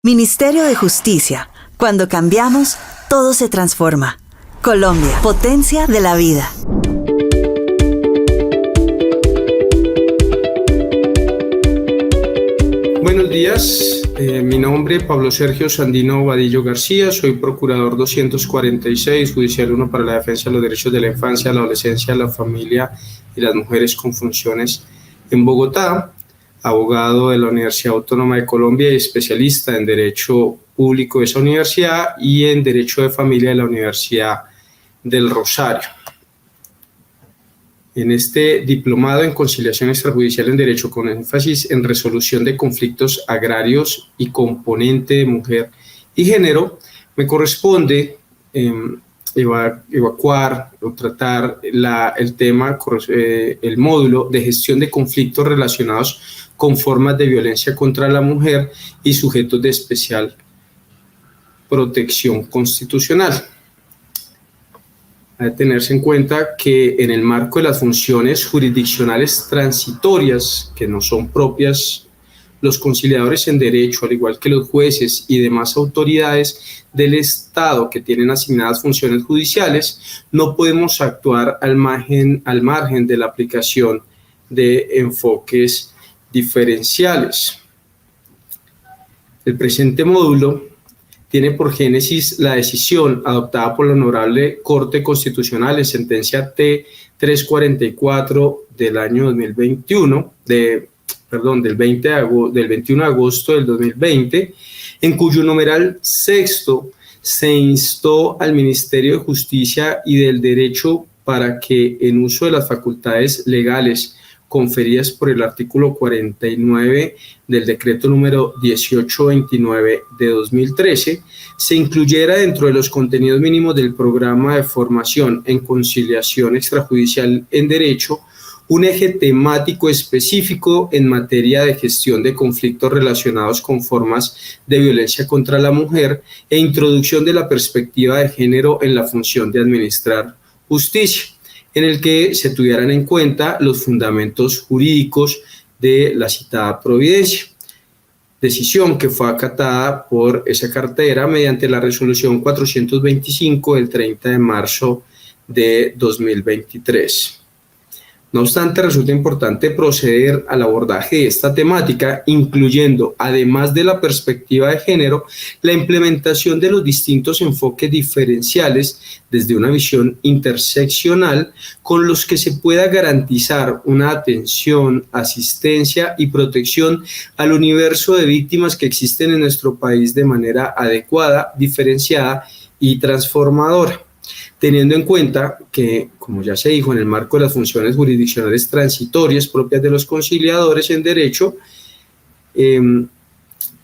Ministerio de Justicia. Cuando cambiamos, todo se transforma. Colombia, potencia de la vida. Buenos días, mi nombre es Pablo Sergio Sandino Vadillo García, soy Procurador 246, Judicial 1 para la Defensa de los Derechos de la Infancia, la Adolescencia, la Familia y las Mujeres con funciones en Bogotá, abogado de la Universidad Autónoma de Colombia y especialista en Derecho Público de esa universidad y en Derecho de Familia de la Universidad del Rosario. En este diplomado en conciliación extrajudicial en Derecho, con énfasis en resolución de conflictos agrarios y componente de mujer y género, me corresponde evacuar o tratar el tema, el módulo de gestión de conflictos relacionados con formas de violencia contra la mujer y sujetos de especial protección constitucional. Hay que tenerse en cuenta que en el marco de las funciones jurisdiccionales transitorias, que no son propias, los conciliadores en derecho, al igual que los jueces y demás autoridades del Estado que tienen asignadas funciones judiciales, no podemos actuar al margen de la aplicación de enfoques diferenciales. El presente módulo tiene por génesis la decisión adoptada por la Honorable Corte Constitucional en sentencia T-344 del año 2021, del 21 de agosto del 2020, en cuyo numeral sexto se instó al Ministerio de Justicia y del Derecho para que, en uso de las facultades legales conferidas por el artículo 49 del decreto número 1829 de 2013, se incluyera dentro de los contenidos mínimos del programa de formación en conciliación extrajudicial en derecho un eje temático específico en materia de gestión de conflictos relacionados con formas de violencia contra la mujer e introducción de la perspectiva de género en la función de administrar justicia, en el que se tuvieran en cuenta los fundamentos jurídicos de la citada providencia. Decisión que fue acatada por esa cartera mediante la resolución 425 del 30 de marzo de 2023. No obstante, resulta importante proceder al abordaje de esta temática, incluyendo, además de la perspectiva de género, la implementación de los distintos enfoques diferenciales desde una visión interseccional con los que se pueda garantizar una atención, asistencia y protección al universo de víctimas que existen en nuestro país de manera adecuada, diferenciada y transformadora, teniendo en cuenta que, como ya se dijo, en el marco de las funciones jurisdiccionales transitorias propias de los conciliadores en derecho,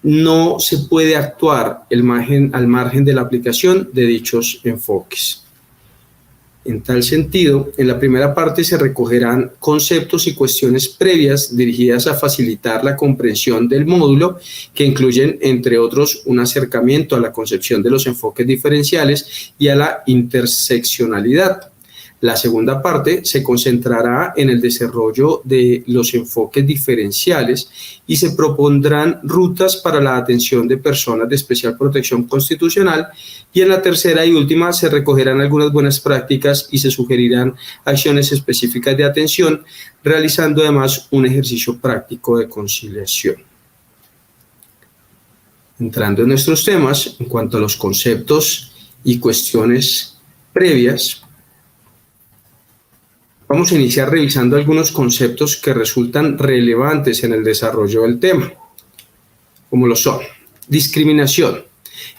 no se puede actuar al margen de la aplicación de dichos enfoques. En tal sentido, en la primera parte se recogerán conceptos y cuestiones previas dirigidas a facilitar la comprensión del módulo, que incluyen, entre otros, un acercamiento a la concepción de los enfoques diferenciales y a la interseccionalidad. La segunda parte se concentrará en el desarrollo de los enfoques diferenciales y se propondrán rutas para la atención de personas de especial protección constitucional, y en la tercera y última se recogerán algunas buenas prácticas y se sugerirán acciones específicas de atención, realizando además un ejercicio práctico de conciliación. Entrando en nuestros temas, en cuanto a los conceptos y cuestiones previas, vamos a iniciar revisando algunos conceptos que resultan relevantes en el desarrollo del tema, como lo son: discriminación.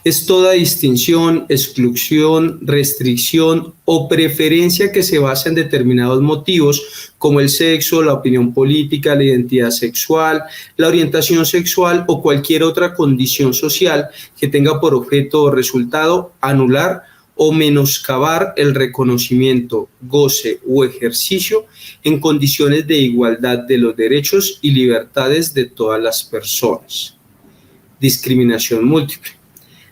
Es toda distinción, exclusión, restricción o preferencia que se basa en determinados motivos como el sexo, la opinión política, la identidad sexual, la orientación sexual o cualquier otra condición social que tenga por objeto o resultado anular o menoscabar el reconocimiento, goce o ejercicio en condiciones de igualdad de los derechos y libertades de todas las personas. Discriminación múltiple.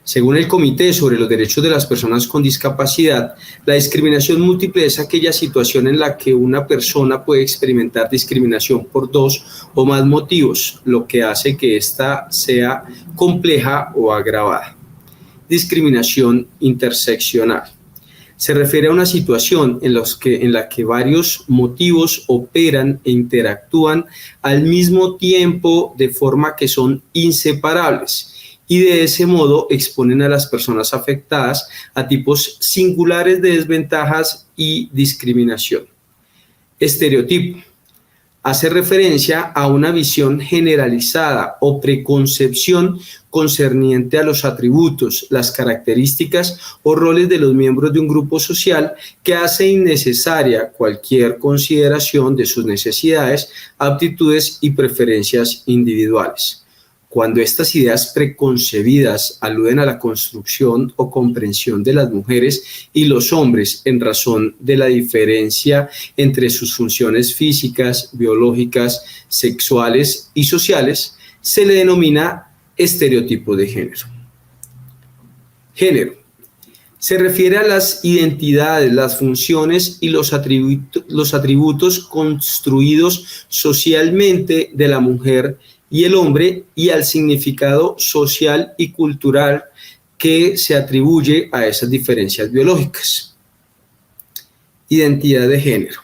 Según el Comité sobre los Derechos de las Personas con Discapacidad, la discriminación múltiple es aquella situación en la que una persona puede experimentar discriminación por dos o más motivos, lo que hace que ésta sea compleja o agravada. Discriminación interseccional. Se refiere a una situación en la que varios motivos operan e interactúan al mismo tiempo de forma que son inseparables y de ese modo exponen a las personas afectadas a tipos singulares de desventajas y discriminación. Estereotipo. Hace referencia a una visión generalizada o preconcepción concerniente a los atributos, las características o roles de los miembros de un grupo social que hace innecesaria cualquier consideración de sus necesidades, aptitudes y preferencias individuales. Cuando estas ideas preconcebidas aluden a la construcción o comprensión de las mujeres y los hombres en razón de la diferencia entre sus funciones físicas, biológicas, sexuales y sociales, se le denomina estereotipo de género. Género. Se refiere a las identidades, las funciones y los atributos construidos socialmente de la mujer y el hombre y al significado social y cultural que se atribuye a esas diferencias biológicas. Identidad de género.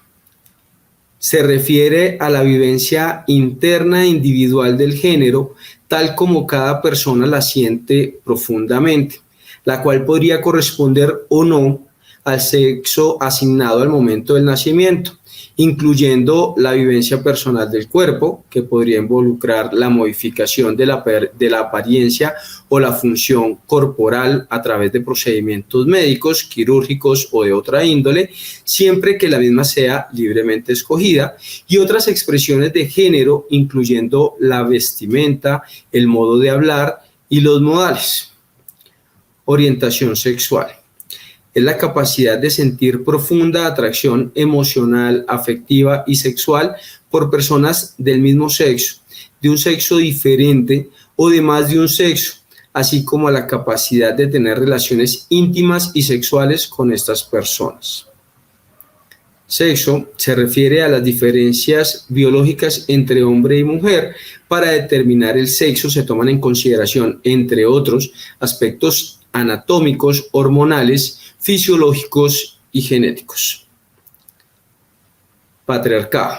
Se refiere a la vivencia interna e individual del género, tal como cada persona la siente profundamente, la cual podría corresponder o no al sexo asignado al momento del nacimiento, incluyendo la vivencia personal del cuerpo, que podría involucrar la modificación de la apariencia o la función corporal a través de procedimientos médicos, quirúrgicos o de otra índole, siempre que la misma sea libremente escogida, y otras expresiones de género, incluyendo la vestimenta, el modo de hablar y los modales. Orientación sexual. Es la capacidad de sentir profunda atracción emocional, afectiva y sexual por personas del mismo sexo, de un sexo diferente o de más de un sexo, así como la capacidad de tener relaciones íntimas y sexuales con estas personas. Sexo se refiere a las diferencias biológicas entre hombre y mujer. Para determinar el sexo se toman en consideración, entre otros, aspectos anatómicos, hormonales, fisiológicos y genéticos. Patriarcado.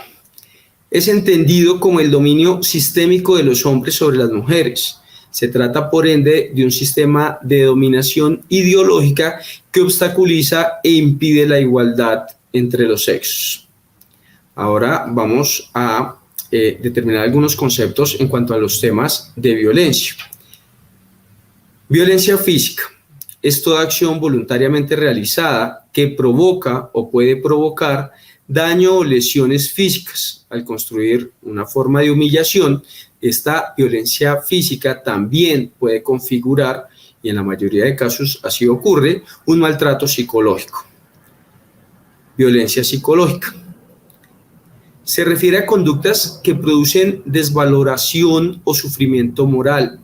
Es entendido como el dominio sistémico de los hombres sobre las mujeres. Se trata, por ende, de un sistema de dominación ideológica que obstaculiza e impide la igualdad entre los sexos. Ahora vamos a determinar algunos conceptos en cuanto a los temas de violencia. Violencia física. Es toda acción voluntariamente realizada que provoca o puede provocar daño o lesiones físicas. Al construir una forma de humillación, esta violencia física también puede configurar, y en la mayoría de casos así ocurre, un maltrato psicológico. Violencia psicológica. Se refiere a conductas que producen desvaloración o sufrimiento moral.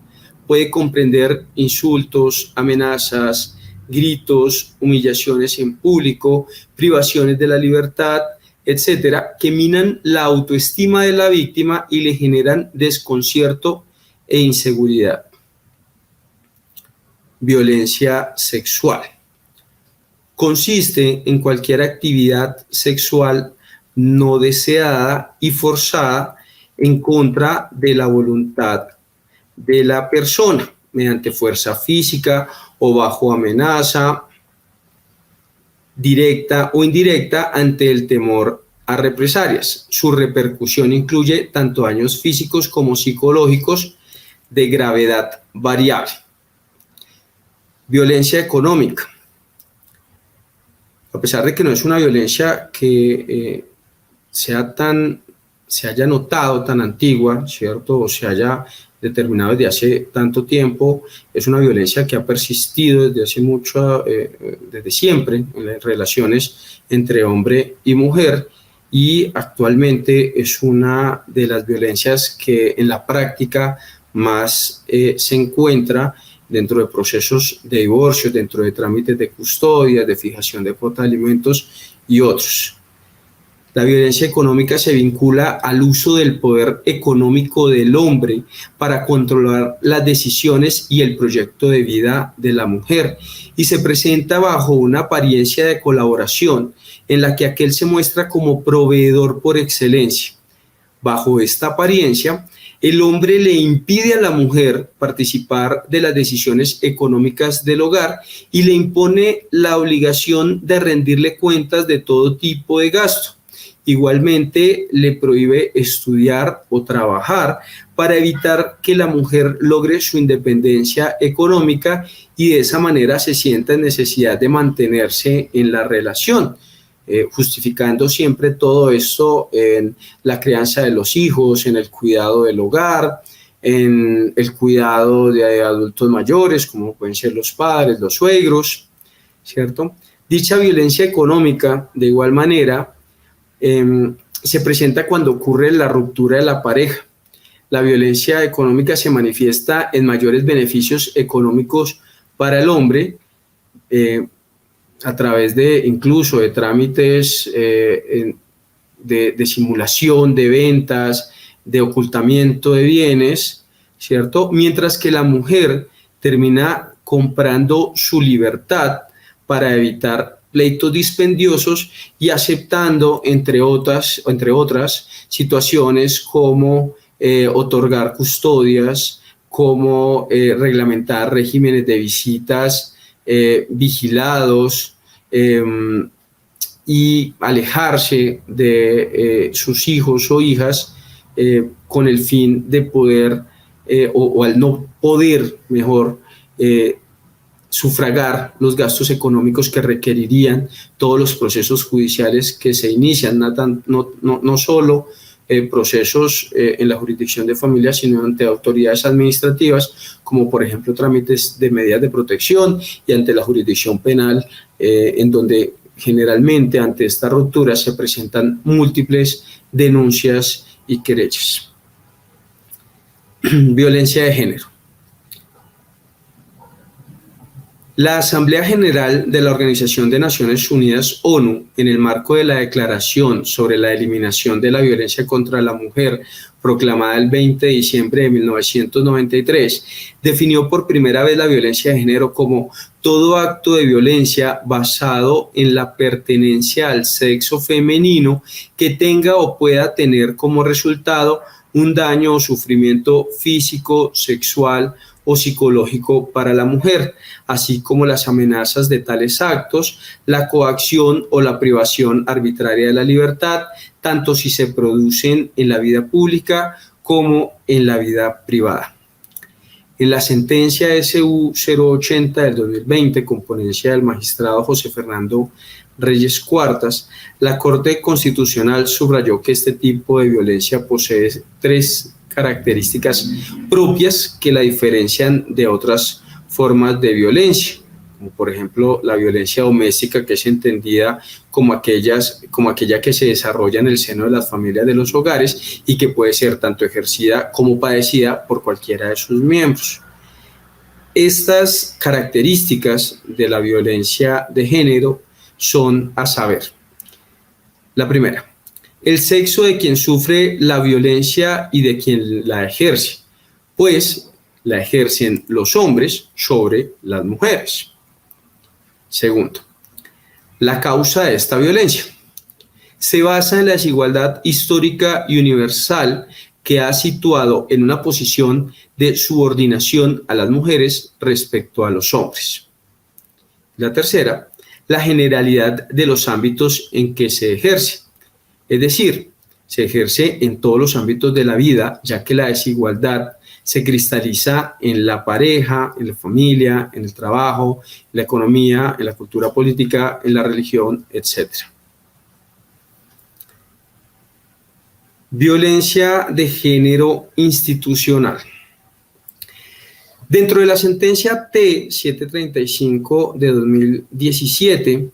Puede comprender insultos, amenazas, gritos, humillaciones en público, privaciones de la libertad, etcétera, que minan la autoestima de la víctima y le generan desconcierto e inseguridad. Violencia sexual. Consiste en cualquier actividad sexual no deseada y forzada en contra de la voluntad de la persona, mediante fuerza física o bajo amenaza, directa o indirecta, ante el temor a represalias. Su repercusión incluye tanto daños físicos como psicológicos de gravedad variable. Violencia económica. A pesar de que no es una violencia que se haya notado tan antigua, ¿cierto? O se haya determinado desde hace tanto tiempo, es una violencia que ha persistido desde hace mucho, desde siempre, en las relaciones entre hombre y mujer, y actualmente es una de las violencias que en la práctica más se encuentra dentro de procesos de divorcio, dentro de trámites de custodia, de fijación de cuota de alimentos y otros. La violencia económica se vincula al uso del poder económico del hombre para controlar las decisiones y el proyecto de vida de la mujer, y se presenta bajo una apariencia de colaboración en la que aquel se muestra como proveedor por excelencia. Bajo esta apariencia, el hombre le impide a la mujer participar de las decisiones económicas del hogar y le impone la obligación de rendirle cuentas de todo tipo de gasto. Igualmente, le prohíbe estudiar o trabajar para evitar que la mujer logre su independencia económica y de esa manera se sienta en necesidad de mantenerse en la relación, justificando siempre todo esto en la crianza de los hijos, en el cuidado del hogar, en el cuidado de adultos mayores, como pueden ser los padres, los suegros, ¿cierto? Dicha violencia económica, de igual manera, se presenta cuando ocurre la ruptura de la pareja. La violencia económica se manifiesta en mayores beneficios económicos para el hombre, a través de incluso de trámites de simulación, de ventas, de ocultamiento de bienes, ¿cierto? Mientras que la mujer termina comprando su libertad para evitar pleitos dispendiosos y aceptando, entre otras situaciones como otorgar custodias, como reglamentar regímenes de visitas vigilados y alejarse de sus hijos o hijas con el fin de poder o al no poder mejor sufragar los gastos económicos que requerirían todos los procesos judiciales que se inician, no solo procesos en la jurisdicción de familia, sino ante autoridades administrativas, como por ejemplo trámites de medidas de protección y ante la jurisdicción penal, en donde generalmente ante esta ruptura se presentan múltiples denuncias y querellas. Violencia de género. La Asamblea General de la Organización de Naciones Unidas, ONU, en el marco de la Declaración sobre la Eliminación de la Violencia contra la Mujer, proclamada el 20 de diciembre de 1993, definió por primera vez la violencia de género como todo acto de violencia basado en la pertenencia al sexo femenino que tenga o pueda tener como resultado un daño o sufrimiento físico, sexual o psicológico para la mujer, así como las amenazas de tales actos, la coacción o la privación arbitraria de la libertad, tanto si se producen en la vida pública como en la vida privada. En la sentencia SU 080 del 2020, con ponencia del magistrado José Fernando Reyes Cuartas, la Corte Constitucional subrayó que este tipo de violencia posee tres características propias que la diferencian de otras formas de violencia, como por ejemplo la violencia doméstica, que es entendida como aquella que se desarrolla en el seno de las familias de los hogares y que puede ser tanto ejercida como padecida por cualquiera de sus miembros. Estas características de la violencia de género son a saber: la primera, el sexo de quien sufre la violencia y de quien la ejerce, pues la ejercen los hombres sobre las mujeres. Segundo, la causa de esta violencia se basa en la desigualdad histórica y universal que ha situado en una posición de subordinación a las mujeres respecto a los hombres. La tercera, la generalidad de los ámbitos en que se ejerce. Es decir, se ejerce en todos los ámbitos de la vida, ya que la desigualdad se cristaliza en la pareja, en la familia, en el trabajo, en la economía, en la cultura política, en la religión, etc. Violencia de género institucional. Dentro de la sentencia T-735 de 2017,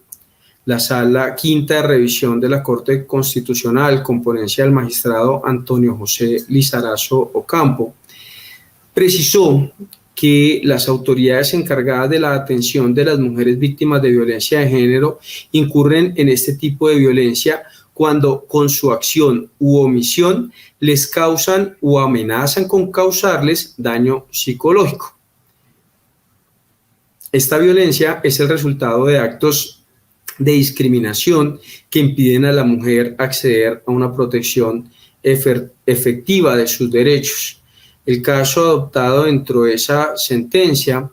la Sala Quinta de Revisión de la Corte Constitucional, con ponencia del magistrado Antonio José Lizarazo Ocampo, precisó que las autoridades encargadas de la atención de las mujeres víctimas de violencia de género incurren en este tipo de violencia cuando con su acción u omisión les causan o amenazan con causarles daño psicológico. Esta violencia es el resultado de actos de discriminación que impiden a la mujer acceder a una protección efectiva de sus derechos. El caso adoptado dentro de esa sentencia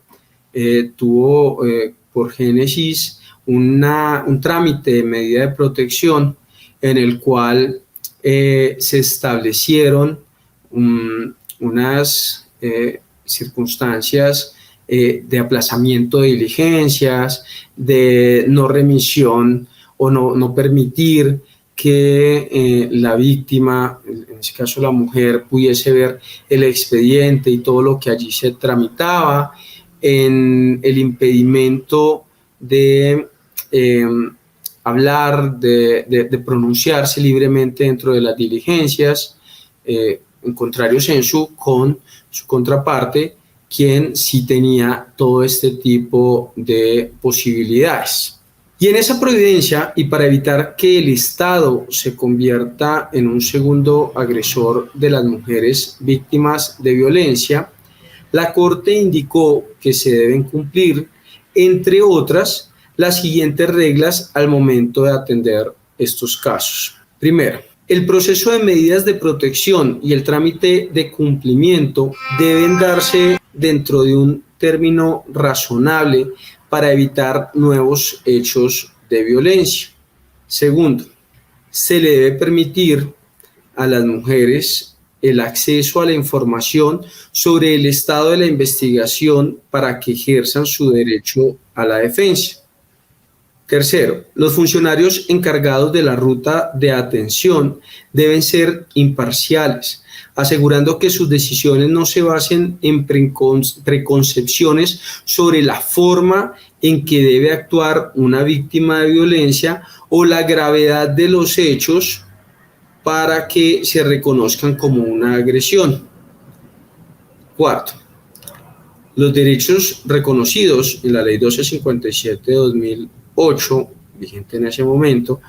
tuvo por génesis un trámite de medida de protección en el cual se establecieron unas circunstancias de aplazamiento de diligencias, de no remisión o no permitir que la víctima, en este caso la mujer, pudiese ver el expediente y todo lo que allí se tramitaba, en el impedimento de hablar, de pronunciarse libremente dentro de las diligencias, en contrario sensu con su contraparte, quien sí tenía todo este tipo de posibilidades. Y en esa providencia, y para evitar que el Estado se convierta en un segundo agresor de las mujeres víctimas de violencia, la Corte indicó que se deben cumplir, entre otras, las siguientes reglas al momento de atender estos casos. Primero, el proceso de medidas de protección y el trámite de cumplimiento deben darse dentro de un término razonable para evitar nuevos hechos de violencia. Segundo, se le debe permitir a las mujeres el acceso a la información sobre el estado de la investigación para que ejerzan su derecho a la defensa. Tercero, los funcionarios encargados de la ruta de atención deben ser imparciales, asegurando que sus decisiones no se basen en preconcepciones sobre la forma en que debe actuar una víctima de violencia o la gravedad de los hechos para que se reconozcan como una agresión. Cuarto, los derechos reconocidos en la Ley 1257 de 2008, vigente en ese momento,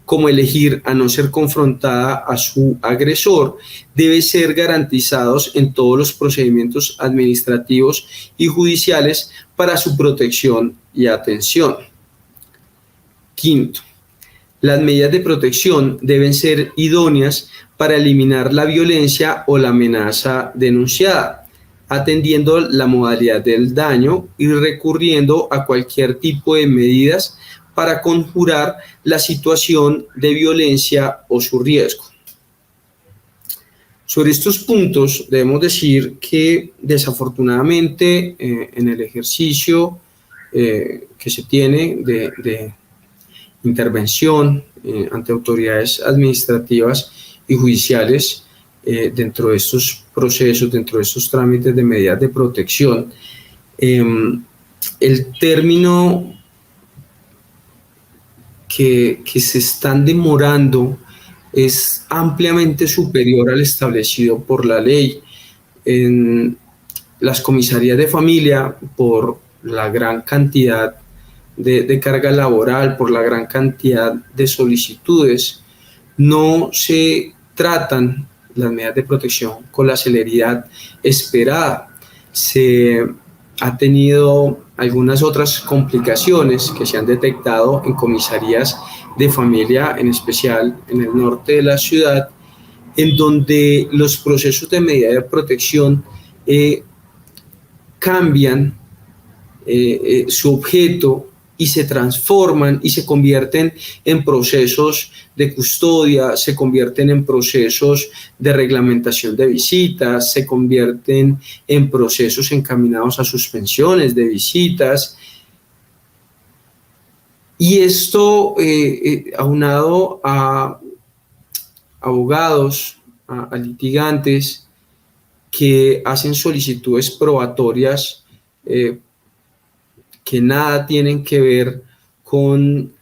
como elegir a no ser confrontada a su agresor, debe ser garantizados en todos los procedimientos administrativos y judiciales para su protección y atención. Quinto, las medidas de protección deben ser idóneas para eliminar la violencia o la amenaza denunciada, atendiendo la modalidad del daño y recurriendo a cualquier tipo de medidas para conjurar la situación de violencia o su riesgo. Sobre estos puntos debemos decir que desafortunadamente en el ejercicio que se tiene de intervención ante autoridades administrativas y judiciales dentro de estos procesos, dentro de estos trámites de medidas de protección, el término que se están demorando es ampliamente superior al establecido por la ley. En las comisarías de familia, por la gran cantidad de carga laboral, por la gran cantidad de solicitudes, no se tratan las medidas de protección con la celeridad esperada. Se ha tenido algunas otras complicaciones que se han detectado en comisarías de familia, en especial en el norte de la ciudad, en donde los procesos de medida de protección cambian su objeto y se transforman y se convierten en procesos de custodia, se convierten en procesos de reglamentación de visitas, se convierten en procesos encaminados a suspensiones de visitas. Y esto, aunado a abogados, a litigantes que hacen solicitudes probatorias que nada tienen que ver con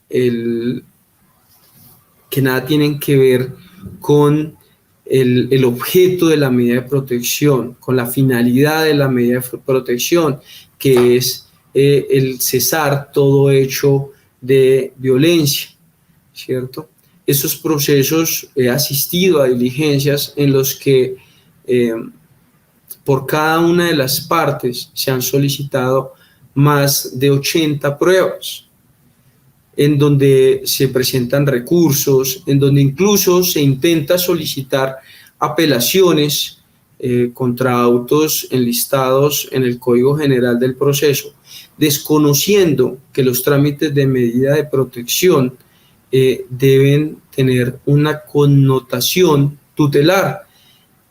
el objeto de la medida de protección, con la finalidad de la medida de protección, que es el cesar todo hecho de violencia, ¿cierto? Esos procesos he asistido a diligencias en los que por cada una de las partes se han solicitado más de 80 pruebas, en donde se presentan recursos, en donde incluso se intenta solicitar apelaciones contra autos enlistados en el Código General del Proceso, desconociendo que los trámites de medida de protección deben tener una connotación tutelar,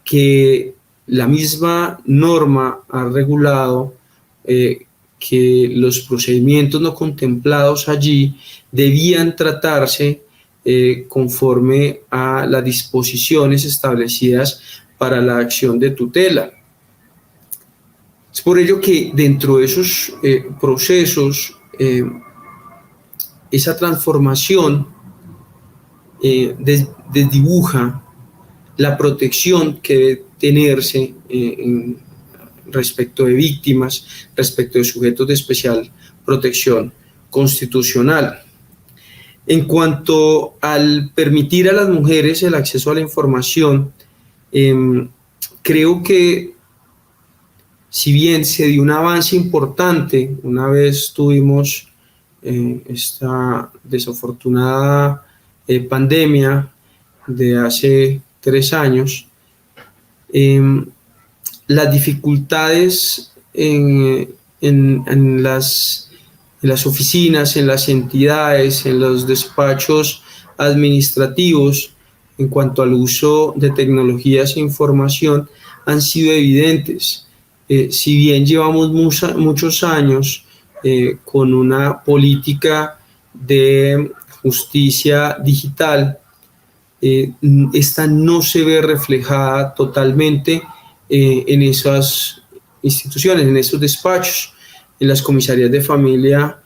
que la misma norma ha regulado que los procedimientos no contemplados allí debían tratarse conforme a las disposiciones establecidas para la acción de tutela. Es por ello que dentro de esos procesos, esa transformación desdibuja la protección que debe tenerse respecto de víctimas, respecto de sujetos de especial protección constitucional. En cuanto al permitir a las mujeres el acceso a la información, creo que si bien se dio un avance importante, una vez tuvimos esta desafortunada pandemia de hace 3 años, las dificultades en las oficinas, en las entidades, en los despachos administrativos, en cuanto al uso de tecnologías e información, han sido evidentes. Si bien llevamos muchos años con una política de justicia digital, esta no se ve reflejada totalmente en esas instituciones, en esos despachos. En las comisarías de familia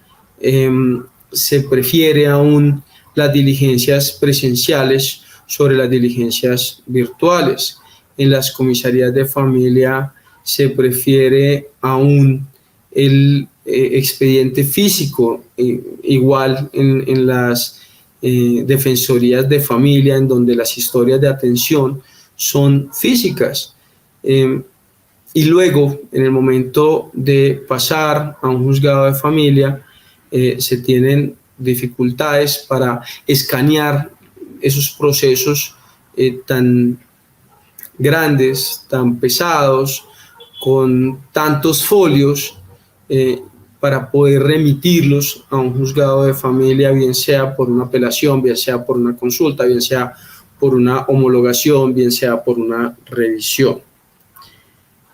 se prefiere aún las diligencias presenciales sobre las diligencias virtuales. En las comisarías de familia se prefiere aún el expediente físico, igual en las defensorías de familia, en donde las historias de atención son físicas. Y luego, en el momento de pasar a un juzgado de familia, se tienen dificultades para escanear esos procesos tan grandes, tan pesados, con tantos folios, para poder remitirlos a un juzgado de familia, bien sea por una apelación, bien sea por una consulta, bien sea por una homologación, bien sea por una revisión.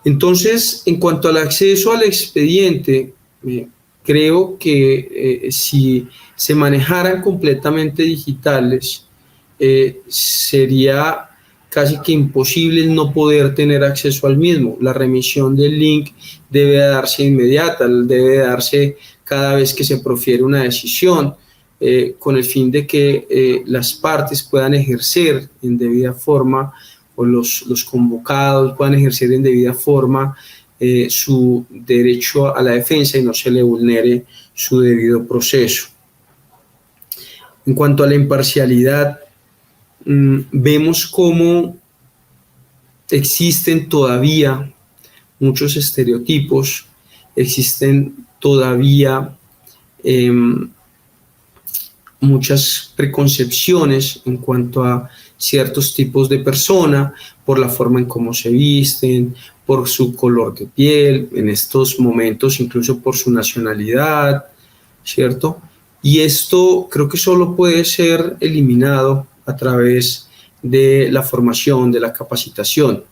Entonces, en cuanto al acceso al expediente, creo que si se manejaran completamente digitales, sería casi que imposible no poder tener acceso al mismo. La remisión del link debe darse inmediata, debe darse cada vez que se profiere una decisión, con el fin de que las partes puedan ejercer en debida forma, o los convocados puedan ejercer en debida forma su derecho a la defensa y no se le vulnere su debido proceso. En cuanto a la imparcialidad, vemos cómo existen todavía muchos estereotipos, existen todavía muchas preconcepciones en cuanto a ciertos tipos de persona, por la forma en cómo se visten, por su color de piel, en estos momentos incluso por su nacionalidad, ¿cierto? Y esto creo que solo puede ser eliminado a través de la formación, de la capacitación,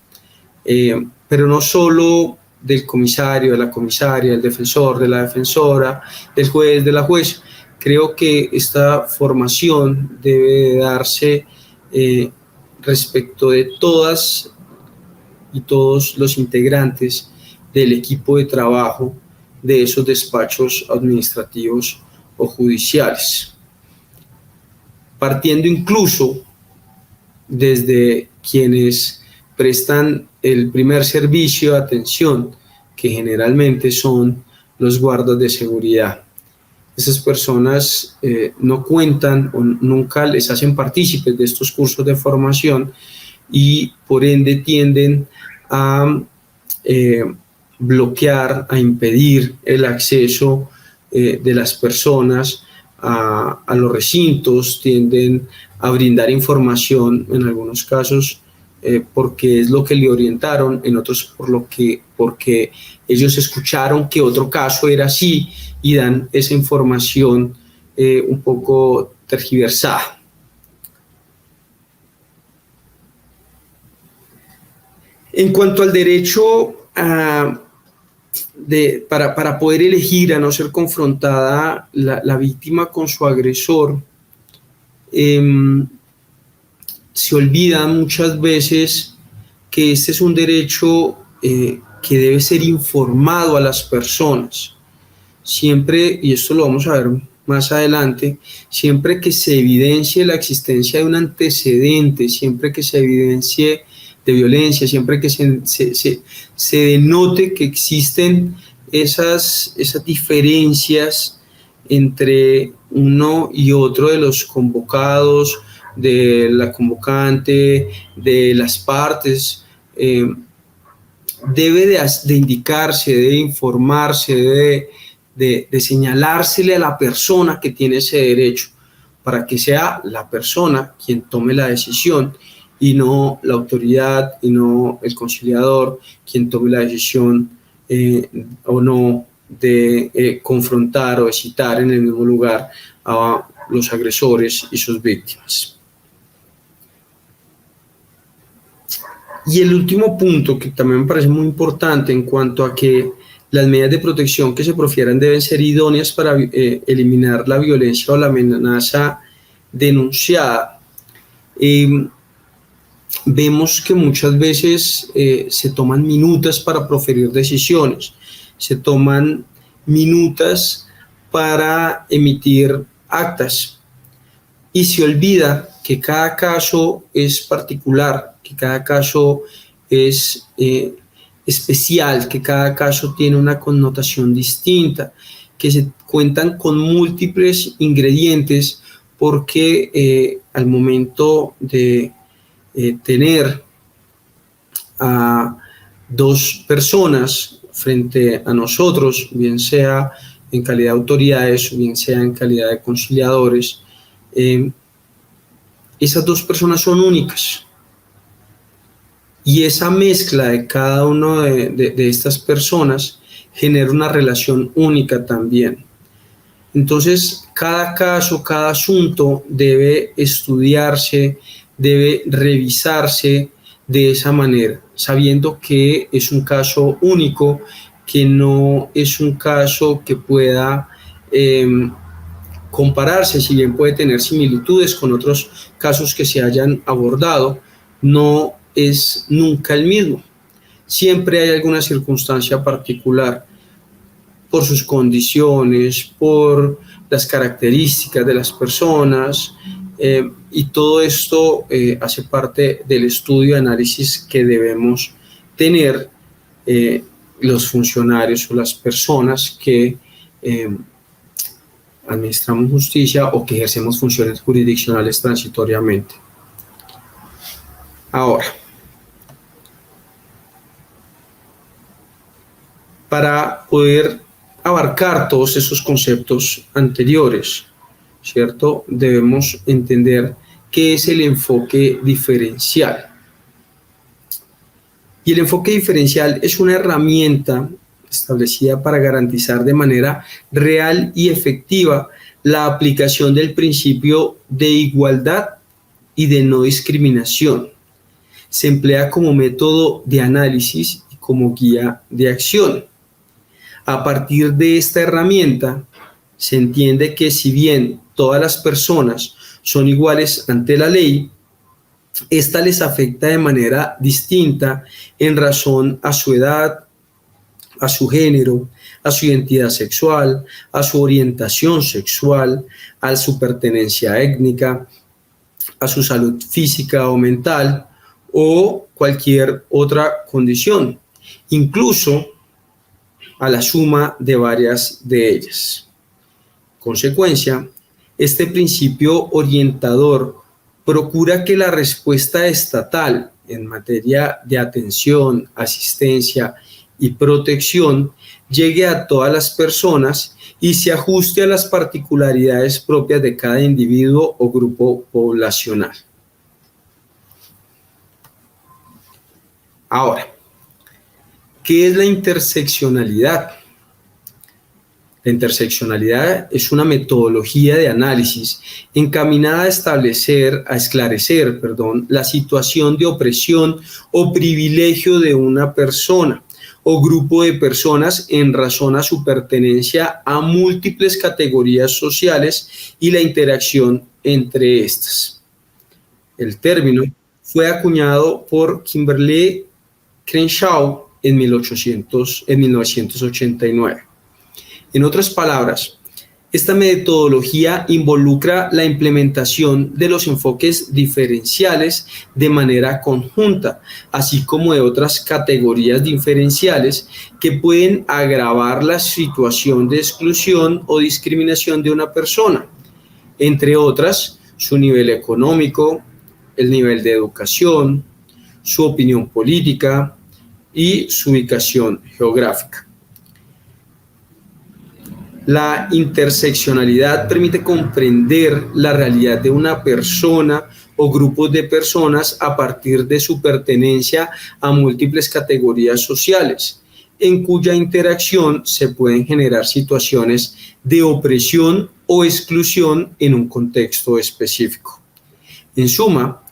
pero no solo del comisario, de la comisaria, del defensor, de la defensora, del juez, de la jueza. Creo que esta formación debe darse respecto de todas y todos los integrantes del equipo de trabajo de esos despachos administrativos o judiciales, partiendo incluso desde quienes prestan el primer servicio de atención, que generalmente son los guardas de seguridad. Esas personas no cuentan o nunca les hacen partícipes de estos cursos de formación y por ende tienden a bloquear, a impedir el acceso de las personas a los recintos, tienden a brindar información en algunos casos porque es lo que le orientaron, en otros porque ellos escucharon que otro caso era así y dan esa información un poco tergiversada. En cuanto al derecho para poder elegir a no ser confrontada la víctima con su agresor, se olvida muchas veces que este es un derecho que debe ser informado a las personas. Siempre, y esto lo vamos a ver más adelante, siempre que se evidencie la existencia de un antecedente, siempre que se evidencie de violencia, siempre que se denote que existen esas diferencias entre uno y otro de los convocados, de la convocante, de las partes, debe de indicarse, de informarse, de señalársele a la persona que tiene ese derecho, para que sea la persona quien tome la decisión y no la autoridad y no el conciliador quien tome la decisión o no de confrontar o de citar en el mismo lugar a los agresores y sus víctimas. Y el último punto que también me parece muy importante en cuanto a que las medidas de protección que se profieran deben ser idóneas para eliminar la violencia o la amenaza denunciada. Vemos que muchas veces se toman minutas para proferir decisiones, se toman minutas para emitir actas y se olvida que cada caso es particular, que cada caso es especial, que cada caso tiene una connotación distinta, que se cuentan con múltiples ingredientes porque al momento de tener a dos personas frente a nosotros, bien sea en calidad de autoridades o bien sea en calidad de conciliadores, esas dos personas son únicas. Y esa mezcla de cada una de estas personas genera una relación única también. Entonces, cada caso, cada asunto debe estudiarse, debe revisarse de esa manera, sabiendo que es un caso único, que no es un caso que pueda compararse, si bien puede tener similitudes con otros casos que se hayan abordado, no es nunca el mismo. Siempre hay alguna circunstancia particular por sus condiciones, por las características de las personas, y todo esto hace parte del estudio y análisis que debemos tener los funcionarios o las personas que administramos justicia o que ejercemos funciones jurisdiccionales transitoriamente. Ahora, para poder abarcar todos esos conceptos anteriores, ¿cierto? Debemos entender qué es el enfoque diferencial. Y el enfoque diferencial es una herramienta establecida para garantizar de manera real y efectiva la aplicación del principio de igualdad y de no discriminación. Se emplea como método de análisis y como guía de acción. A partir de esta herramienta, se entiende que si bien todas las personas son iguales ante la ley, esta les afecta de manera distinta en razón a su edad, a su género, a su identidad sexual, a su orientación sexual, a su pertenencia étnica, a su salud física o mental, o cualquier otra condición, incluso a la suma de varias de ellas. Consecuencia, este principio orientador procura que la respuesta estatal en materia de atención, asistencia y protección llegue a todas las personas y se ajuste a las particularidades propias de cada individuo o grupo poblacional. Ahora, ¿qué es la interseccionalidad? La interseccionalidad es una metodología de análisis encaminada a esclarecer, la situación de opresión o privilegio de una persona o grupo de personas en razón a su pertenencia a múltiples categorías sociales y la interacción entre estas. El término fue acuñado por Kimberlé Crenshaw en 1989. En otras palabras, esta metodología involucra la implementación de los enfoques diferenciales de manera conjunta, así como de otras categorías diferenciales que pueden agravar la situación de exclusión o discriminación de una persona, entre otras, su nivel económico, el nivel de educación, su opinión política y su ubicación geográfica. La interseccionalidad permite comprender la realidad de una persona o grupos de personas a partir de su pertenencia a múltiples categorías sociales, en cuya interacción se pueden generar situaciones de opresión o exclusión en un contexto específico. En suma,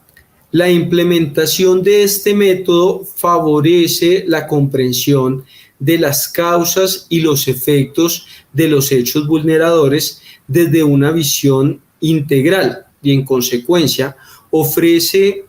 la implementación de este método favorece la comprensión de las causas y los efectos de los hechos vulneradores desde una visión integral y en consecuencia ofrece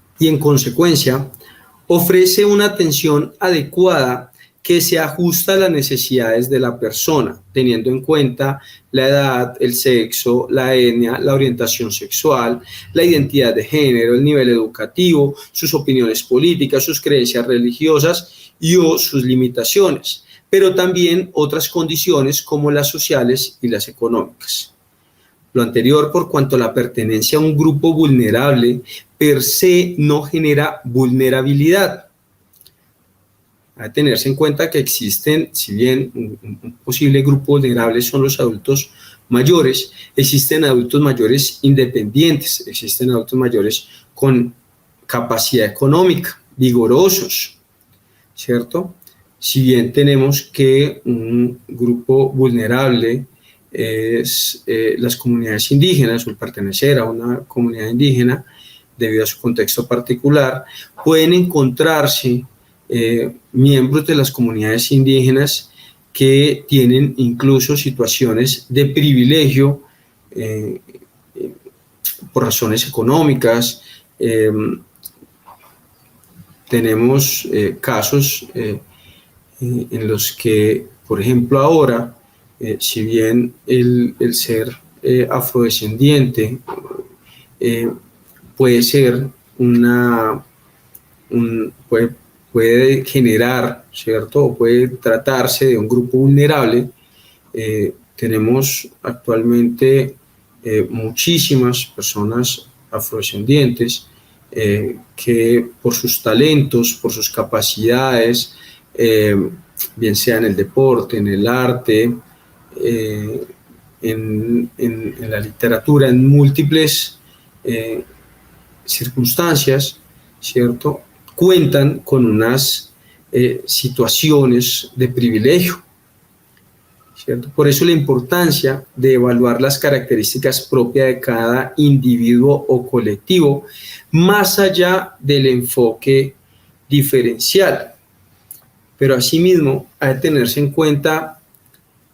una atención adecuada que se ajusta a las necesidades de la persona, teniendo en cuenta la edad, el sexo, la etnia, la orientación sexual, la identidad de género, el nivel educativo, sus opiniones políticas, sus creencias religiosas y o sus limitaciones, pero también otras condiciones como las sociales y las económicas. Lo anterior por cuanto la pertenencia a un grupo vulnerable per se no genera vulnerabilidad. Hay que tenerse en cuenta que existen, si bien un posible grupo vulnerable son los adultos mayores, existen adultos mayores independientes, existen adultos mayores con capacidad económica, vigorosos, ¿cierto? Si bien tenemos que un grupo vulnerable es las comunidades indígenas o el pertenecer a una comunidad indígena debido a su contexto particular, pueden encontrarse miembros de las comunidades indígenas que tienen incluso situaciones de privilegio por razones económicas. Tenemos casos en los que, por ejemplo, ahora, si bien el ser afrodescendiente puede ser puede generar, ¿cierto? O puede tratarse de un grupo vulnerable. Tenemos actualmente muchísimas personas afrodescendientes que por sus talentos, por sus capacidades, bien sea en el deporte, en el arte, en la literatura, en múltiples circunstancias, ¿cierto?, cuentan con unas situaciones de privilegio, ¿cierto? Por eso la importancia de evaluar las características propias de cada individuo o colectivo, más allá del enfoque diferencial. Pero asimismo, hay que tenerse en cuenta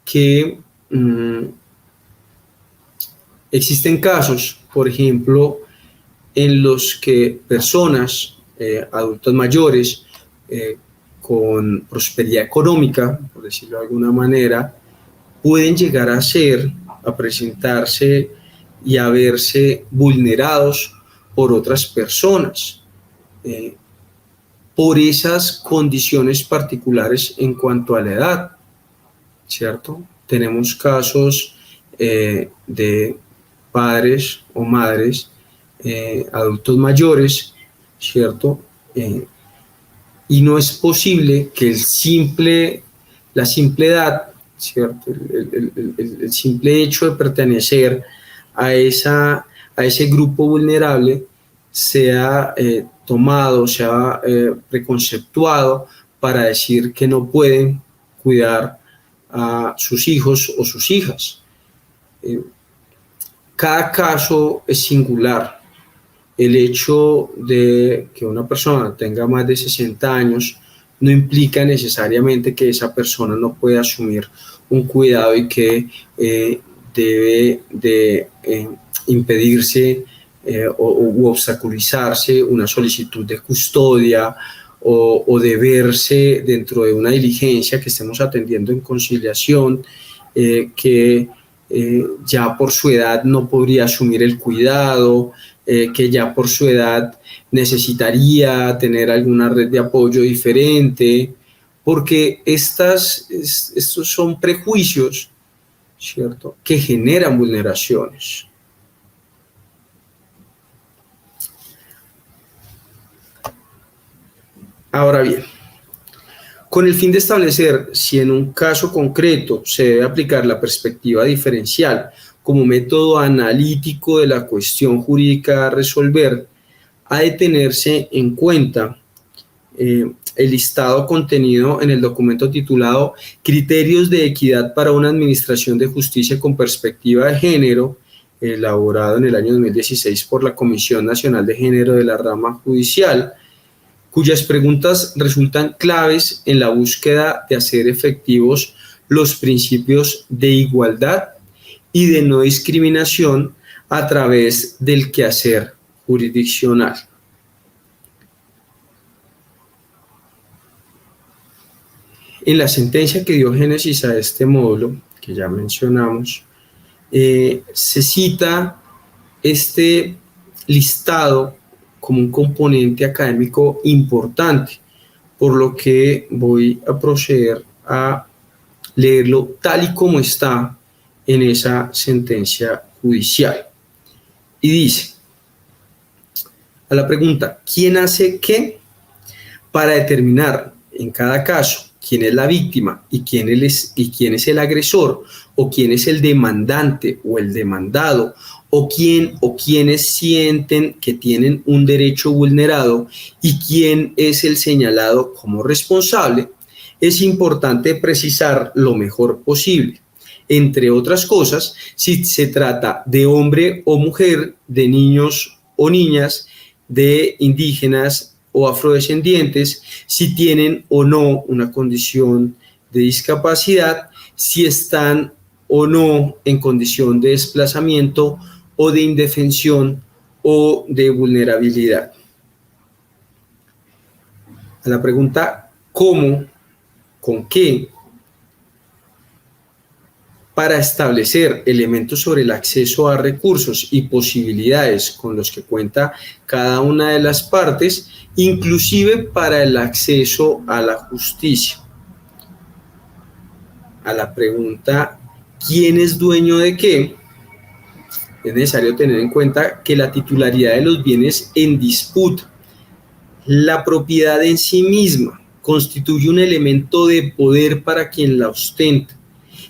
que existen casos, por ejemplo, en los que personas adultos mayores con prosperidad económica, por decirlo de alguna manera, pueden llegar a presentarse y a verse vulnerados por otras personas. por esas condiciones particulares en cuanto a la edad, ¿cierto? Tenemos casos de padres o madres, adultos mayores, ¿cierto? Y no es posible que la simple edad, ¿cierto? El simple hecho de pertenecer a ese grupo vulnerable sea tomado, sea preconceptuado para decir que no pueden cuidar a sus hijos o sus hijas. Cada caso es singular. El hecho de que una persona tenga más de 60 años no implica necesariamente que esa persona no pueda asumir un cuidado y que debe de impedirse u obstaculizarse una solicitud de custodia o de verse dentro de una diligencia que estemos atendiendo en conciliación, que ya por su edad no podría asumir el cuidado, que ya por su edad necesitaría tener alguna red de apoyo diferente, porque estos son prejuicios, ¿cierto?, que generan vulneraciones. Ahora bien, con el fin de establecer si en un caso concreto se debe aplicar la perspectiva diferencial como método analítico de la cuestión jurídica a resolver, ha de tenerse en cuenta el listado contenido en el documento titulado Criterios de equidad para una administración de justicia con perspectiva de género, elaborado en el año 2016 por la Comisión Nacional de Género de la Rama Judicial, cuyas preguntas resultan claves en la búsqueda de hacer efectivos los principios de igualdad y de no discriminación a través del quehacer jurisdiccional. En la sentencia que dio génesis a este módulo, que ya mencionamos, se cita este listado como un componente académico importante, por lo que voy a proceder a leerlo tal y como está en esa sentencia judicial. Y dice, a la pregunta, ¿quién hace qué? Para determinar en cada caso quién es la víctima y quién es el agresor, o quién es el demandante o el demandado, o quién o quiénes sienten que tienen un derecho vulnerado y quién es el señalado como responsable, es importante precisar lo mejor posible. Entre otras cosas, si se trata de hombre o mujer, de niños o niñas, de indígenas o afrodescendientes, si tienen o no una condición de discapacidad, si están o no en condición de desplazamiento o de indefensión o de vulnerabilidad. A la pregunta ¿cómo? ¿Con qué? Para establecer elementos sobre el acceso a recursos y posibilidades con los que cuenta cada una de las partes, inclusive para el acceso a la justicia. A la pregunta ¿quién es dueño de qué? Es necesario tener en cuenta que la titularidad de los bienes en disputa, la propiedad en sí misma, constituye un elemento de poder para quien la ostenta.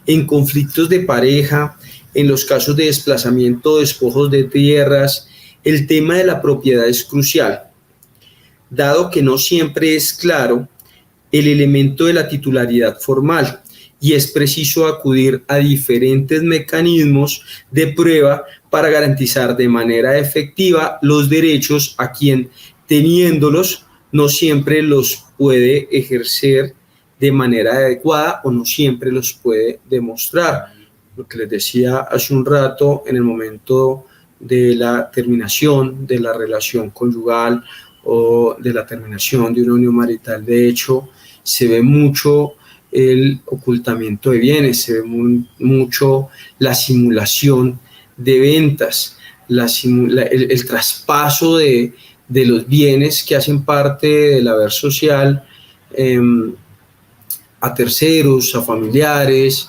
En conflictos de pareja, en los casos de desplazamiento o despojos de tierras, el tema de la propiedad es crucial, dado que no siempre es claro el elemento de la titularidad formal y es preciso acudir a diferentes mecanismos de prueba para garantizar de manera efectiva los derechos a quien, teniéndolos, no siempre los puede ejercer de manera adecuada o no siempre los puede demostrar. Lo que les decía hace un rato, en el momento de la terminación de la relación conyugal o de la terminación de una unión marital, de hecho, se ve mucho el ocultamiento de bienes, se ve mucho la simulación de ventas, el traspaso de de los bienes que hacen parte del haber social a terceros, a familiares,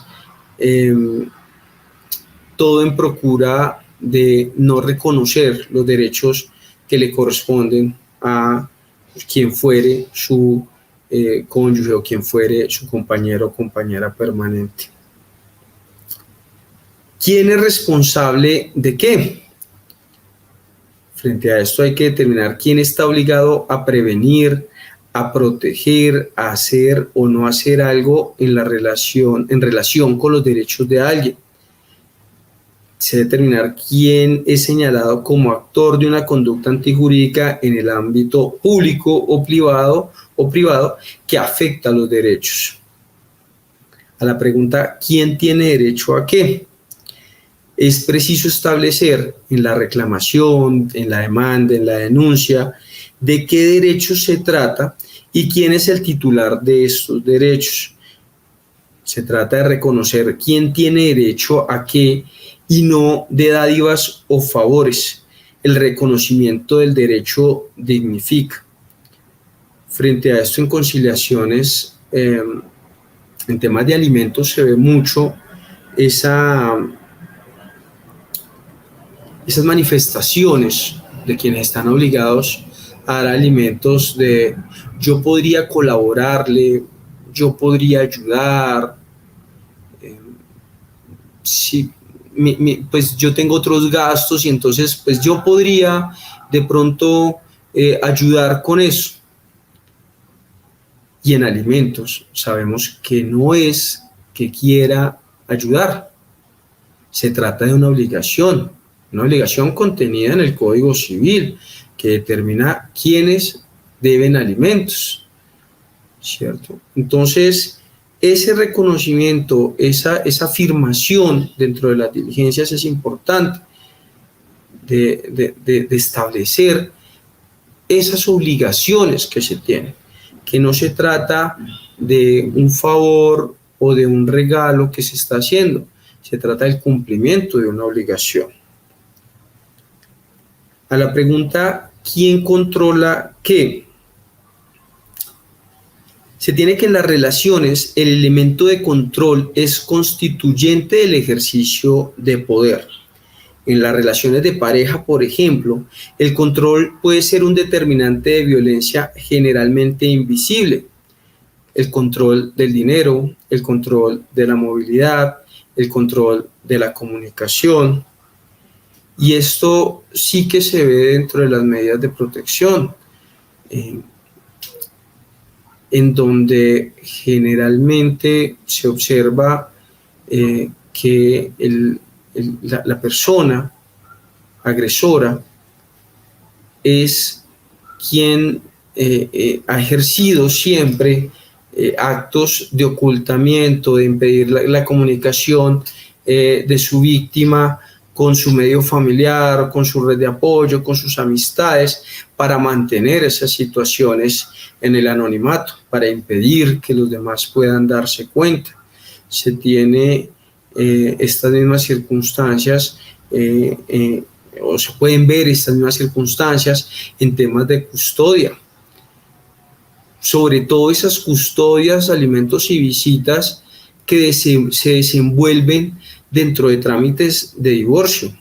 todo en procura de no reconocer los derechos que le corresponden a quien fuere su cónyuge o quien fuere su compañero o compañera permanente. ¿Quién es responsable de qué? Frente a esto hay que determinar quién está obligado a prevenir, a proteger, a hacer o no hacer algo en relación con los derechos de alguien. Se debe determinar quién es señalado como actor de una conducta antijurídica en el ámbito público o privado que afecta a los derechos. A la pregunta ¿quién tiene derecho a qué? Es preciso establecer en la reclamación, en la demanda, en la denuncia, de qué derechos se trata y quién es el titular de estos derechos. Se trata de reconocer quién tiene derecho a qué y no de dádivas o favores. El reconocimiento del derecho dignifica. Frente a esto, en conciliaciones, en temas de alimentos se ve mucho esas manifestaciones de quienes están obligados a dar alimentos de yo podría colaborarle, yo podría ayudar, sí, pues yo tengo otros gastos y entonces pues yo podría de pronto ayudar con eso. Y en alimentos sabemos que no es que quiera ayudar, se trata de una obligación contenida en el Código Civil que determina quiénes deben alimentos, ¿cierto? Entonces, ese reconocimiento, esa afirmación dentro de las diligencias es importante de establecer esas obligaciones que se tienen, que no se trata de un favor o de un regalo que se está haciendo, se trata del cumplimiento de una obligación. A la pregunta ¿quién controla qué? Se tiene que en las relaciones el elemento de control es constituyente del ejercicio de poder. En las relaciones de pareja, por ejemplo, el control puede ser un determinante de violencia generalmente invisible. El control del dinero, el control de la movilidad, el control de la comunicación. Y esto sí que se ve dentro de las medidas de protección, en donde generalmente se observa que la persona agresora es quien ha ejercido siempre actos de ocultamiento, de impedir la comunicación de su víctima con su medio familiar, con su red de apoyo, con sus amistades, para mantener esas situaciones en el anonimato, para impedir que los demás puedan darse cuenta. Se tiene estas mismas circunstancias, o se pueden ver estas mismas circunstancias en temas de custodia. Sobre todo esas custodias, alimentos y visitas que se desenvuelven dentro de trámites de divorcio.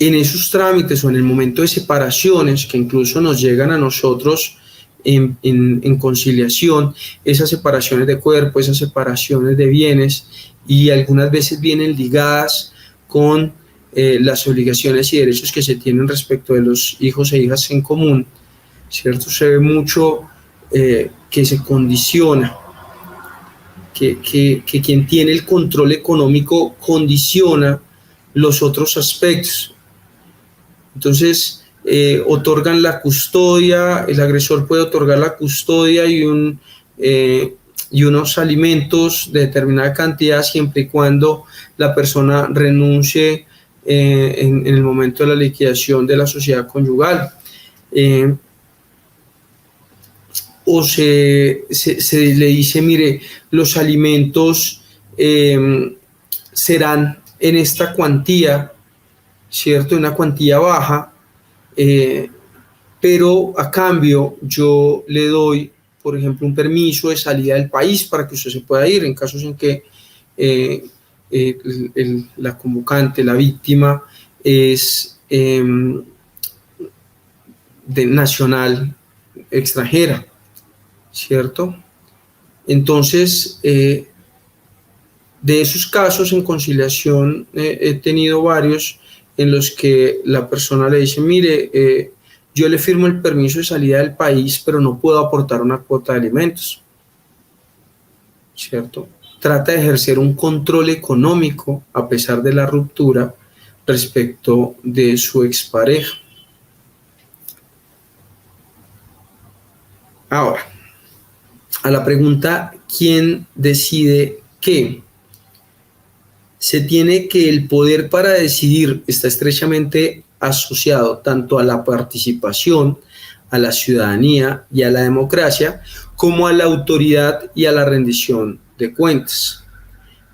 En esos trámites o en el momento de separaciones que incluso nos llegan a nosotros en conciliación, esas separaciones de cuerpo, esas separaciones de bienes, y algunas veces vienen ligadas con las obligaciones y derechos que se tienen respecto de los hijos e hijas en común, ¿cierto? Se ve mucho que se condiciona, que quien tiene el control económico condiciona los otros aspectos. Entonces, otorgan la custodia, el agresor puede otorgar la custodia y unos alimentos de determinada cantidad siempre y cuando la persona renuncie en el momento de la liquidación de la sociedad conyugal. O se le dice, mire, los alimentos serán en esta cuantía, ¿cierto? Una cuantía baja, pero a cambio yo le doy, por ejemplo, un permiso de salida del país para que usted se pueda ir en casos en que la convocante, la víctima, es de nacional extranjera, ¿cierto? Entonces, de esos casos en conciliación he tenido varios en los que la persona le dice, mire, yo le firmo el permiso de salida del país, pero no puedo aportar una cuota de alimentos, ¿cierto? Trata de ejercer un control económico a pesar de la ruptura respecto de su expareja. Ahora, a la pregunta, ¿quién decide qué? Se tiene que el poder para decidir está estrechamente asociado tanto a la participación, a la ciudadanía y a la democracia, como a la autoridad y a la rendición de cuentas.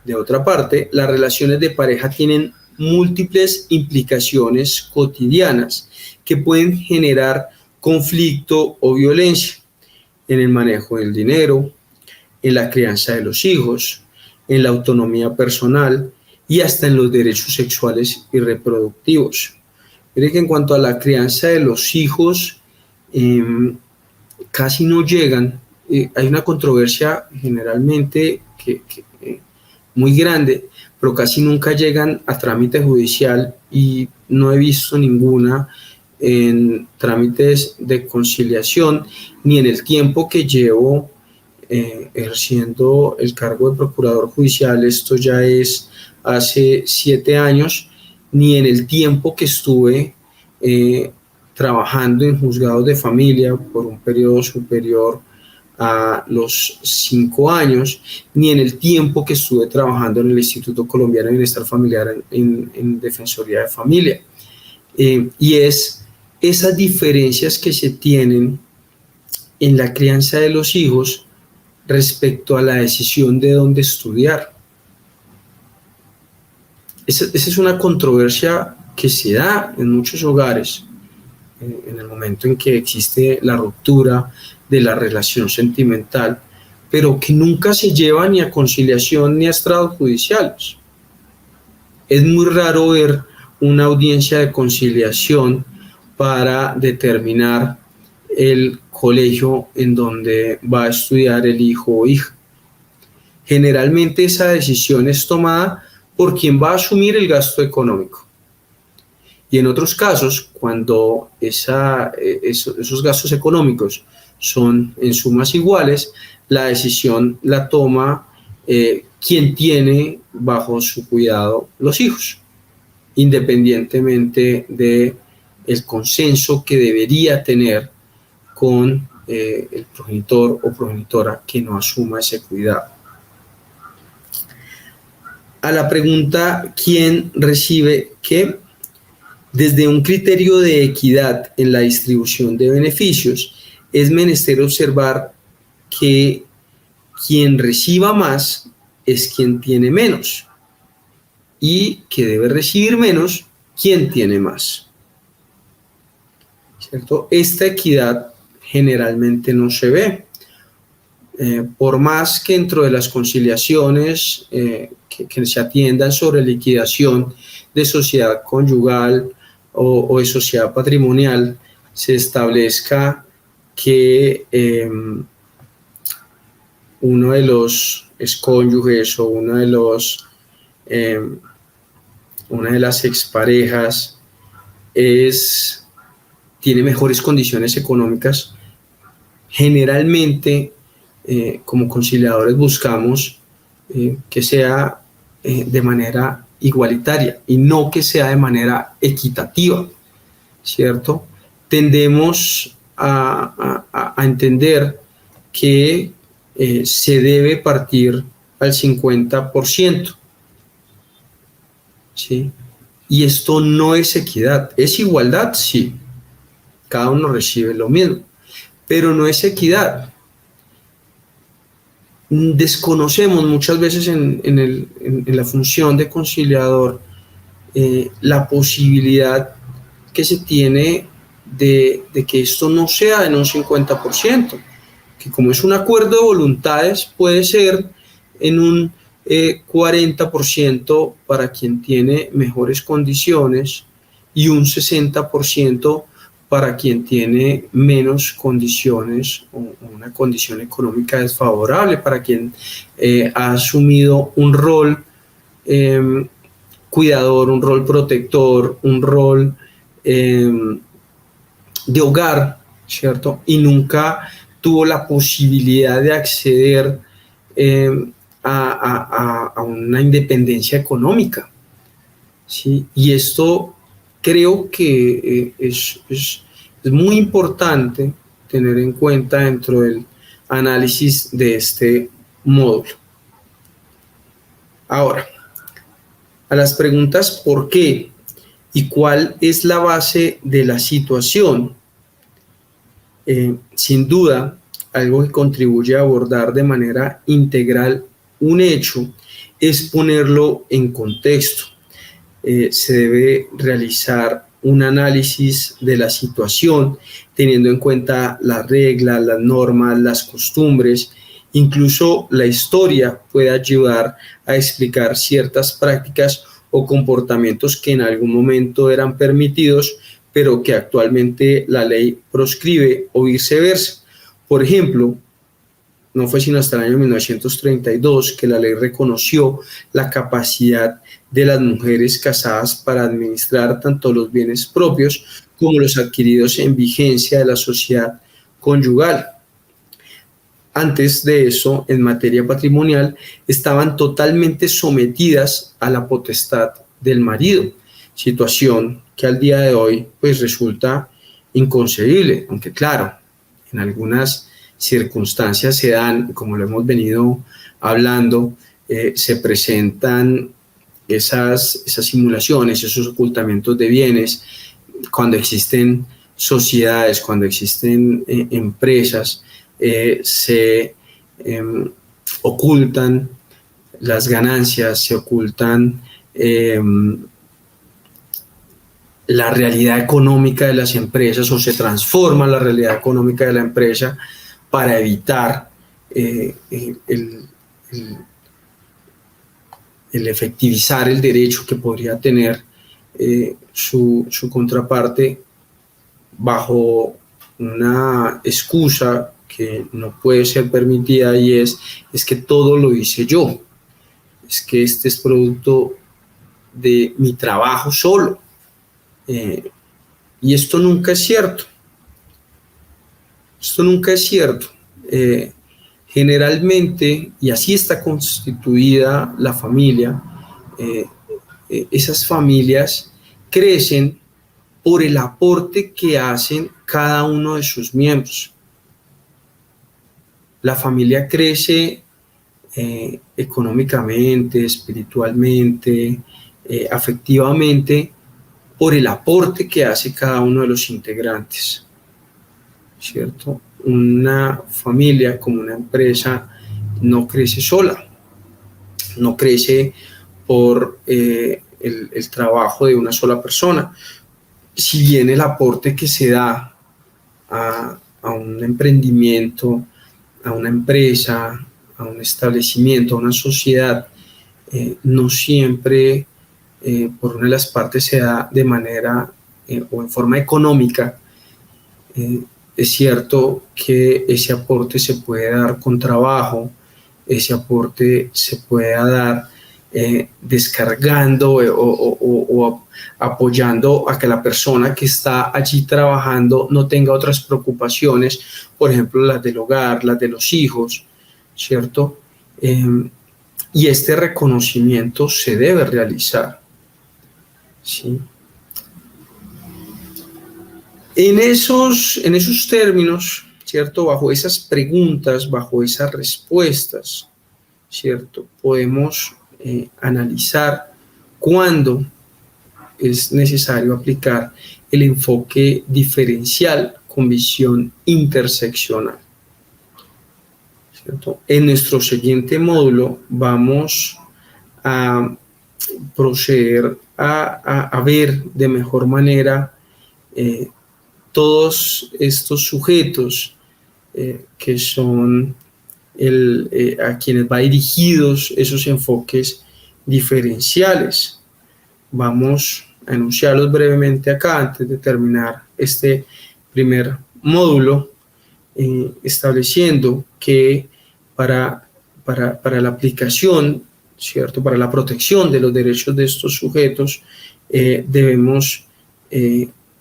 De otra parte, las relaciones de pareja tienen múltiples implicaciones cotidianas que pueden generar conflicto o violencia en el manejo del dinero, en la crianza de los hijos, en la autonomía personal y hasta en los derechos sexuales y reproductivos. Mire que en cuanto a la crianza de los hijos, casi no llegan. Hay una controversia generalmente muy grande, pero casi nunca llegan a trámite judicial y no he visto ninguna en trámites de conciliación, ni en el tiempo que llevo ejerciendo el cargo de procurador judicial, esto ya es hace 7 años, ni en el tiempo que estuve trabajando en juzgados de familia por un periodo superior a los 5 años, ni en el tiempo que estuve trabajando en el Instituto Colombiano de Bienestar Familiar en Defensoría de Familia. Y es esas diferencias que se tienen en la crianza de los hijos respecto a la decisión de dónde estudiar. Esa es una controversia que se da en muchos hogares en el momento en que existe la ruptura de la relación sentimental, pero que nunca se lleva ni a conciliación ni a estrados judiciales. Es muy raro ver una audiencia de conciliación para determinar el colegio en donde va a estudiar el hijo o hija. Generalmente esa decisión es tomada por quien va a asumir el gasto económico. Y en otros casos, cuando esos gastos económicos son en sumas iguales, la decisión la toma quien tiene bajo su cuidado los hijos, independientemente del consenso que debería tener con el progenitor o progenitora que no asuma ese cuidado. A la pregunta ¿quién recibe qué? Desde un criterio de equidad en la distribución de beneficios, es menester observar que quien reciba más es quien tiene menos y que debe recibir menos quien tiene más. ¿Cierto? Esta equidad generalmente no se ve. Por más que dentro de las conciliaciones que se atiendan sobre liquidación de sociedad conyugal o de sociedad patrimonial, se establezca que uno de los excónyuges o una de las exparejas tiene mejores condiciones económicas, generalmente como conciliadores buscamos que sea de manera igualitaria y no que sea de manera equitativa, ¿cierto? Tendemos a entender que se debe partir al 50%, ¿sí? Y esto no es equidad. ¿Es igualdad? Sí. Cada uno recibe lo mismo, pero no es equidad. Desconocemos muchas veces en la función de conciliador la posibilidad que se tiene de que esto no sea en un 50%, que como es un acuerdo de voluntades puede ser en un 40% para quien tiene mejores condiciones y un 60% para quien tiene menos condiciones o una condición económica desfavorable, para quien ha asumido un rol cuidador, un rol protector, un rol de hogar, ¿cierto? Y nunca tuvo la posibilidad de acceder a una independencia económica, ¿sí? Y esto creo que es muy importante tener en cuenta dentro del análisis de este módulo. Ahora, a las preguntas ¿por qué? ¿Y cuál es la base de la situación? Sin duda, algo que contribuye a abordar de manera integral un hecho es ponerlo en contexto. Se debe realizar un análisis de la situación teniendo en cuenta las reglas, las normas, las costumbres, incluso la historia puede ayudar a explicar ciertas prácticas o comportamientos que en algún momento eran permitidos, pero que actualmente la ley proscribe o viceversa. Por ejemplo, no fue sino hasta el año 1932 que la ley reconoció la capacidad de las mujeres casadas para administrar tanto los bienes propios como los adquiridos en vigencia de la sociedad conyugal. Antes de eso, en materia patrimonial, estaban totalmente sometidas a la potestad del marido, situación que al día de hoy pues resulta inconcebible, aunque claro, en algunas circunstancias se dan, como lo hemos venido hablando, se presentan esas simulaciones, esos ocultamientos de bienes, cuando existen sociedades, cuando existen empresas, se ocultan las ganancias, se ocultan la realidad económica de las empresas o se transforma la realidad económica de la empresa para evitar el efectivizar el derecho que podría tener su contraparte bajo una excusa que no puede ser permitida, y es que todo lo hice yo, es que este es producto de mi trabajo solo. Y esto nunca es cierto. Esto nunca es cierto. Generalmente, y así está constituida la familia, esas familias crecen por el aporte que hacen cada uno de sus miembros. La familia crece económicamente, espiritualmente, afectivamente, por el aporte que hace cada uno de los integrantes, ¿cierto? Una familia como una empresa no crece sola, no crece por el trabajo de una sola persona. Si bien el aporte que se da a un emprendimiento, a una empresa, a un establecimiento, a una sociedad, no siempre por una de las partes se da de manera o en forma económica. Es cierto que ese aporte se puede dar con trabajo, ese aporte se puede dar descargando o apoyando a que la persona que está allí trabajando no tenga otras preocupaciones, por ejemplo, las del hogar, las de los hijos, ¿cierto? Y este reconocimiento se debe realizar, ¿sí? En esos términos, ¿cierto? Bajo esas preguntas, bajo esas respuestas, ¿cierto? Podemos analizar cuándo es necesario aplicar el enfoque diferencial con visión interseccional, ¿cierto? En nuestro siguiente módulo vamos a proceder a ver de mejor manera todos estos sujetos que son a quienes va dirigidos esos enfoques diferenciales. Vamos a enunciarlos brevemente acá antes de terminar este primer módulo, estableciendo que para la aplicación, ¿cierto?, para la protección de los derechos de estos sujetos, debemos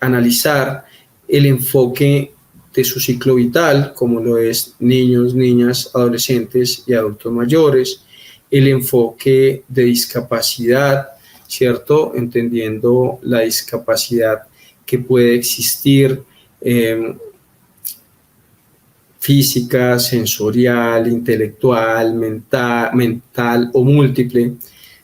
analizar el enfoque de su ciclo vital, como lo es niños, niñas, adolescentes y adultos mayores, el enfoque de discapacidad, ¿cierto?, entendiendo la discapacidad que puede existir, física, sensorial, intelectual, mental o múltiple,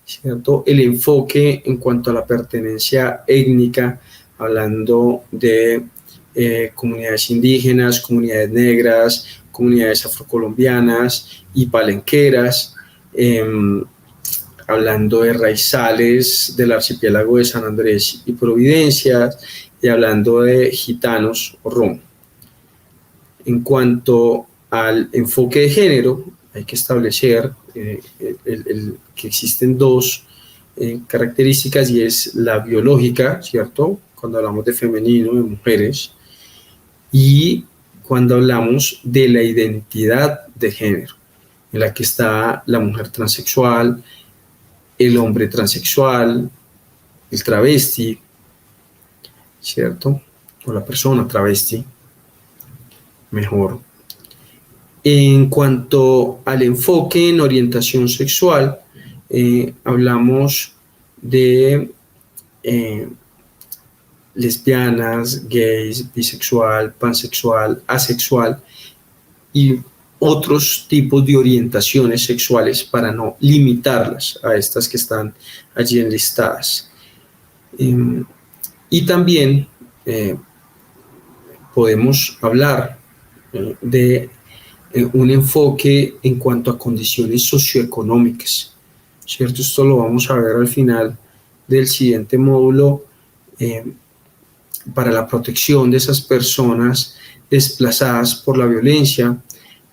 ¿cierto? El enfoque en cuanto a la pertenencia étnica, hablando de comunidades indígenas, comunidades negras, comunidades afrocolombianas y palenqueras, hablando de raizales del archipiélago de San Andrés y Providencia, y hablando de gitanos o rom. En cuanto al enfoque de género, hay que establecer que existen dos características, y es la biológica, ¿cierto?, cuando hablamos de femenino, de mujeres, y cuando hablamos de la identidad de género, en la que está la mujer transexual, el hombre transexual, el travesti, ¿cierto?, o la persona travesti, mejor. En cuanto al enfoque en orientación sexual, hablamos de lesbianas, gays, bisexual, pansexual, asexual y otros tipos de orientaciones sexuales, para no limitarlas a estas que están allí enlistadas. Y también podemos hablar de un enfoque en cuanto a condiciones socioeconómicas, ¿cierto? Esto lo vamos a ver al final del siguiente módulo, para la protección de esas personas desplazadas por la violencia,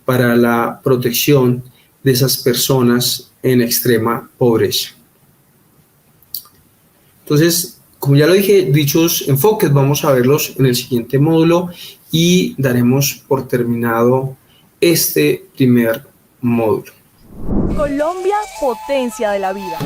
para la protección de esas personas en extrema pobreza. Entonces, como ya lo dije, dichos enfoques vamos a verlos en el siguiente módulo y daremos por terminado este primer módulo. Colombia, potencia de la vida.